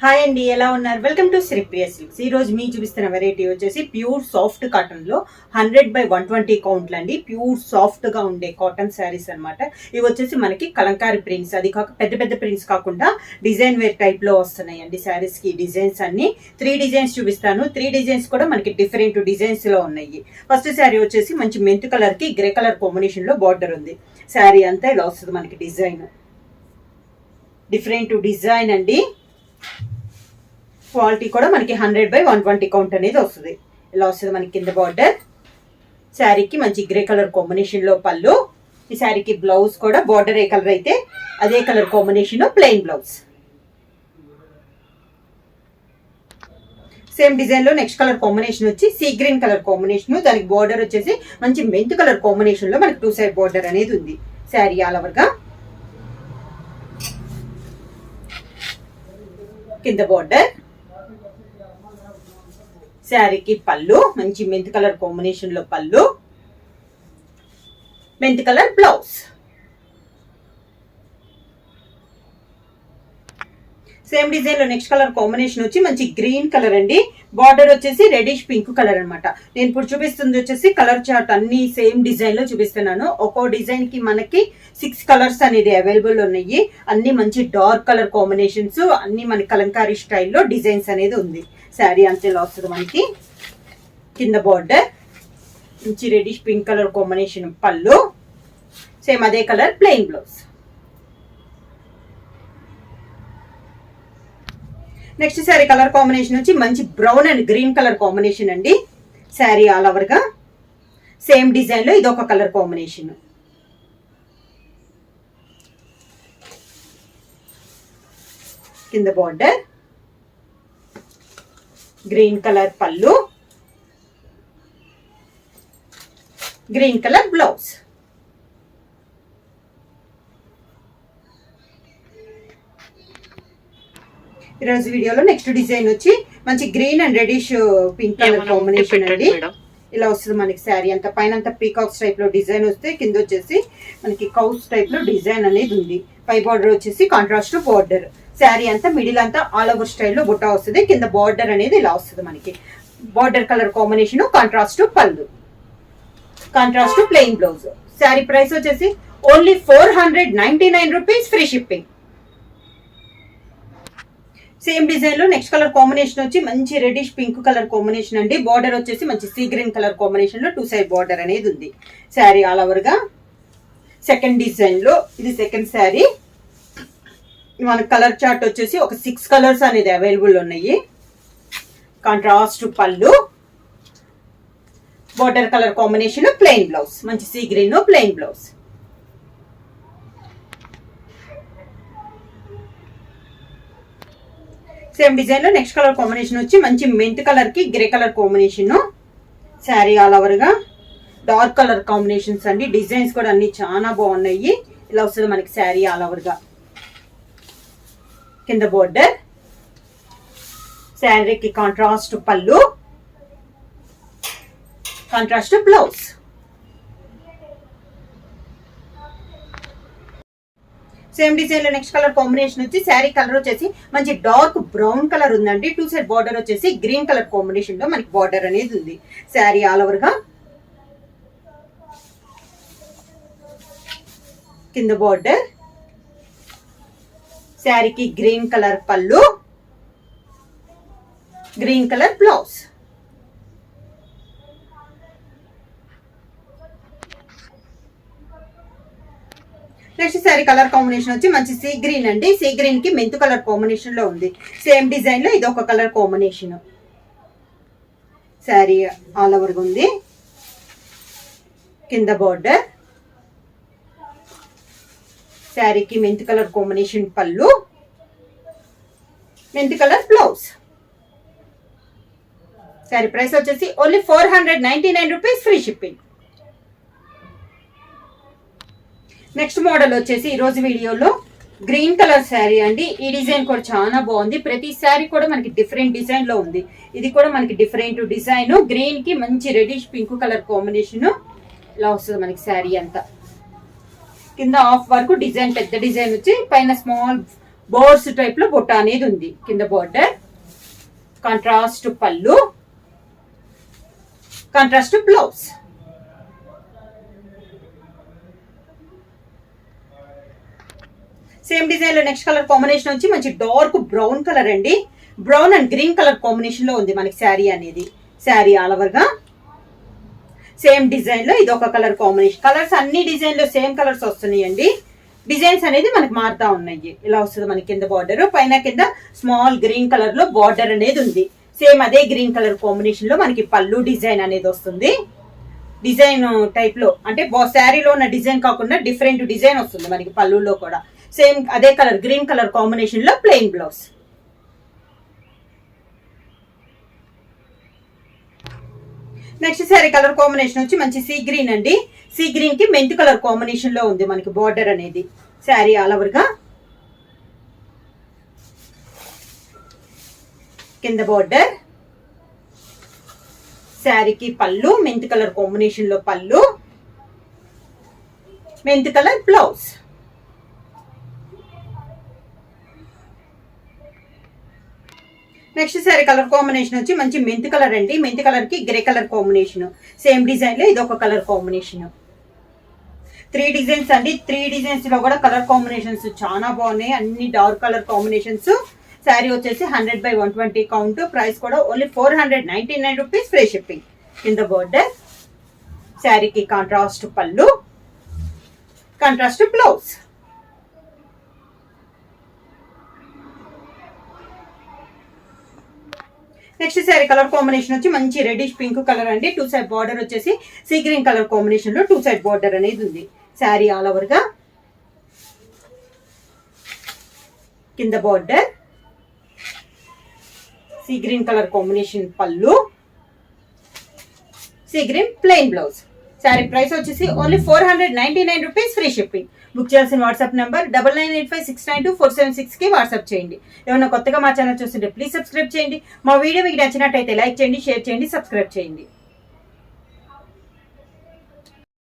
Hi అండి, ఎలా ఉన్నారు? Welcome to Sripriya silks. ఈ రోజు మీకు చూపిస్తున్న వెరైటీ వచ్చేసి ప్యూర్ సాఫ్ట్ కాటన్ లో 100/120 కౌంట్లు అండి. ప్యూర్ సాఫ్ట్ గా ఉండే కాటన్ శారీస్ అనమాట. ఇవి వచ్చేసి మనకి కలంకారీ ప్రింట్స్, అది కాక పెద్ద పెద్ద ప్రింట్స్ కాకుండా డిజైన్ వేర్ టైప్ లో వస్తున్నాయి అండి. శారీస్ కి డిజైన్స్ అన్ని 3 డిజైన్స్ చూపిస్తాను. 3 డిజైన్స్ కూడా మనకి డిఫరెంట్ డిజైన్స్ లో ఉన్నాయి. ఫస్ట్ శారీ వచ్చేసి మంచి మెంతు కలర్ కి గ్రే కలర్ కాంబినేషన్ లో బార్డర్ ఉంది. శారీ అంతా ఇలా వస్తుంది మనకి. డిజైన్ డిఫరెంట్ డిజైన్ అండి. క్వాలిటీ కూడా మనకి 100/120 కౌంట్ అనేది వస్తుంది. ఇలా వస్తుంది మనకి కింద బార్డర్. శారీకి మంచి గ్రే కలర్ కాంబినేషన్ లో పళ్ళు. ఈ శారీకి బ్లౌజ్ కూడా బార్డర్ ఏ కలర్ అయితే అదే colour combination plain blouse. Same design లో నెక్స్ట్ కలర్ కాంబినేషన్ వచ్చి సీ గ్రీన్ కలర్ కాంబినేషన్. దానికి బార్డర్ వచ్చేసి మంచి మెంతు కలర్ కాంబినేషన్ లో మనకి 2 సైడ్ బార్డర్ అనేది ఉంది. శారీ ఆల్ ఓవర్ గా కింద బార్డర్. శారీకి పళ్ళు మంచి మెంతు కలర్ కాంబినేషన్ లో పళ్ళు, మెంతు కలర్ బ్లౌజ్. సేమ్ డిజైన్ లో నెక్స్ట్ కలర్ కాంబినేషన్ వచ్చి మంచి గ్రీన్ కలర్ అండి. బార్డర్ వచ్చేసి రెడిష్ పింక్ కలర్ అనమాట. నేను ఇప్పుడు చూపిస్తుంది వచ్చేసి కలర్ చార్ట్ అన్ని సేమ్ డిజైన్ లో చూపిస్తున్నాను. ఒక్కో డిజైన్ కి మనకి 6 కలర్స్ అనేది అవైలబుల్ ఉన్నాయి. అన్ని మంచి డార్క్ కలర్ కాంబినేషన్స్, అన్ని మన కలంకారీ స్టైల్లో డిజైన్స్ అనేది ఉంది. శారీ అంతేలా వస్తుంది మనకి. కింద బార్డర్ మంచి రెడిష్ పింక్ కలర్ కాంబినేషన్ పళ్ళు, సేమ్ అదే colour plain blouse. Next sari colour combination వచ్చి మంచి brown and green colour combination అండి. శారీ ఆల్ ఓవర్ గా సేమ్ డిజైన్ లో ఇదొక కలర్ కాంబినేషన్. కింద బార్డర్ గ్రీన్ కలర్ పళ్ళు, గ్రీన్ కలర్ బ్లౌజ్. ఈరోజు వీడియోలో నెక్స్ట్ డిజైన్ వచ్చి మంచి green and reddish pink colour combination అండి. ఇలా వస్తుంది మనకి శారీ అంతా. పైన అంతా పీకాక్స్ టైప్ లో డిజైన్ వస్తే కింద వచ్చేసి మనకి కౌస్ టైప్ లో డిజైన్ అనేది ఉంది. పై బార్డర్ వచ్చేసి కాంట్రాస్ట్ బార్డర్. శారీ అంతా మిడిల్ అంతా ఆల్ ఓవర్ స్టైల్లో బుట్ట వస్తుంది. కింద బార్డర్ అనేది ఇలా వస్తుంది మనకి. Border colour combination contrast pallu, contrast plain blouse. Sari price వచ్చేసి only 499 rupees, free shipping. Same design లో నెక్స్ట్ కలర్ కాంబినేషన్ వచ్చి మంచి రెడిష్ పింక్ కలర్ కాంబినేషన్ అండి. బార్డర్ వచ్చేసి మంచి సీ గ్రీన్ కలర్ కాంబినేషన్ లో 2 సైడ్ బార్డర్ అనేది ఉంది. శారీ ఆల్ ఓవర్ గా సెకండ్ డిజైన్ లో ఇది సెకండ్ శారీ. మన కలర్ చార్ట్ వచ్చేసి ఒక 6 కలర్స్ అనేది అవైలబుల్ ఉన్నాయి. Contrast pallu, border colour combination plain blouse, మంచి sea green plain blouse. Same design లో నెక్స్ట్ కలర్ కాంబినేషన్ వచ్చి మంచి మెంత్ కలర్ కి grey colour combination. Sari all over గా డార్క్ కలర్ కాంబినేషన్స్ అండి. డిజైన్స్ కూడా అన్ని చాలా బాగున్నాయి. ఇలా వస్తుంది మనకి శారీ ఆల్ ఓవర్ గా. కింద బోర్డర్, శారీకి contrast pallu, contrast blouse. Same design లో నెక్స్ట్ కలర్ కాంబినేషన్ వచ్చి శారీ కలర్ వచ్చేసి మంచి డార్క్ బ్రౌన్ కలర్ ఉందండి. 2 సైడ్ బార్డర్ వచ్చేసి గ్రీన్ కలర్ కాంబినేషన్ లో మనకి బార్డర్ అనేది ఉంది. శారీ ఆల్ ఓవర్ గా కింద బార్డర్. శారీకి గ్రీన్ కలర్ పళ్ళు, green colour blouse. Next sari colour combination వచ్చి మంచి సీ గ్రీన్ అండి. సీ గ్రీన్ కి మెంతు కలర్ కాంబినేషన్ లో ఉంది. సేమ్ డిజైన్ లో ఇది ఒక colour combination. Sari all over గా ఉంది. కింద బార్డర్, శారీకి మెంతు కలర్ కాంబినేషన్ పళ్ళు, మెంతు కలర్ బ్లౌజ్. శారీ ప్రైస్ వచ్చేసి only 499 rupees, free shipping. Next model వచ్చేసి ఈ రోజు వీడియోలో గ్రీన్ కలర్ శారీ అండి. ఈ డిజైన్ కూడా చాలా బాగుంది. ప్రతి శారీ కూడా మనకి డిఫరెంట్ డిజైన్ లో ఉంది. ఇది కూడా మనకి డిఫరెంట్ డిజైన్. గ్రీన్ కి మంచి రెడిష్ పింక్ కలర్ కాంబినేషన్. ఇలా వస్తుంది మనకి శారీ అంతా. కింద హాఫ్ వరకు డిజైన్, పెద్ద డిజైన్ వచ్చి పైన స్మాల్ బోర్స్ టైప్ లో బుట్ట అనేది ఉంది. కింద border, contrast pallu, contrast blouse. Same design లో నెక్స్ట్ కలర్ కాంబినేషన్ వచ్చి మంచి డార్క్ బ్రౌన్ కలర్ అండి. Brown and green colour combination లో ఉంది మనకి శారీ అనేది. శారీ ఆల్ ఓవర్ గా సేమ్ డిజైన్ లో ఇది ఒక కలర్ కాంబినేషన్. కలర్స్ అన్ని డిజైన్ లో సేమ్ కలర్స్ వస్తున్నాయండి. డిజైన్స్ అనేది మనకి మారుతా ఉన్నాయి. ఇలా వస్తుంది మనకి కింద బార్డర్, పైన కింద స్మాల్ గ్రీన్ కలర్ లో బార్డర్ అనేది ఉంది. సేమ్ అదే గ్రీన్ కలర్ కాంబినేషన్ లో మనకి పళ్ళు డిజైన్ అనేది వస్తుంది. డిజైన్ టైప్ లో అంటే శారీలో ఉన్న డిజైన్ కాకుండా డిఫరెంట్ డిజైన్ వస్తుంది మనకి పళ్ళులో కూడా. సేమ్ అదే కలర్ గ్రీన్ కలర్ కాంబినేషన్ లో plain blouse. Next sari colour combination వచ్చి మంచి సీ గ్రీన్ అండి. సీ గ్రీన్ కి మెంత్ కలర్ కాంబినేషన్ లో ఉంది మనకి బార్డర్ అనేది. శారీ ఆల్ ఓవర్ గా కింద బార్డర్, శారీకి పళ్ళు మెంత్ కలర్ కాంబినేషన్ లో పళ్ళు, mint colour blouse. Next sari colour combination వచ్చి మంచి మెంత్ కలర్ అండి. మెంత్ కలర్ కి grey colour combination. Same design లో ఇది ఒక కలర్ కాంబినేషన్. 3 డిజైన్స్ అండి. 3 డిజైన్స్ లో కూడా కలర్ కాంబినేషన్స్ చాలా బాగున్నాయి. అన్ని డార్క్ కలర్ కాంబినేషన్స్. శారీ వచ్చేసి 100/120 కౌంట్. ప్రైస్ కూడా ఓన్లీ 499 రూపీస్, ఫ్రీ షిప్పింగ్. కింద బోర్డర్, శారీకి contrast pallu, contrast blouse. Next sari colour combination వచ్చి మంచి రెడిష్ పింక్ కలర్ అండి. 2 సైడ్ బార్డర్ వచ్చేసి సీ గ్రీన్ కలర్ కాంబినేషన్ లో 2 సైడ్ బార్డర్ అనేది ఉంది. శారీ ఆల్ ఓవర్ గా కింద border, sea green colour combination pallu, sea green plain blouse. Sari price వచ్చేసి only 499 rupees, free shipping. Book చేయాల్సిన వాట్సాప్ నెంబర్ 9985692476 కి వాట్సాప్ చేయండి. ఏమన్నా కొత్తగా మా ఛానల్ చూస్తుంటే ప్లీజ్ సబ్స్క్రైబ్ చేయండి. మా వీడియో మీకు నచ్చినట్టయితే లైక్ చేయండి, షేర్ చేయండి, సబ్స్క్రైబ్ చేయండి.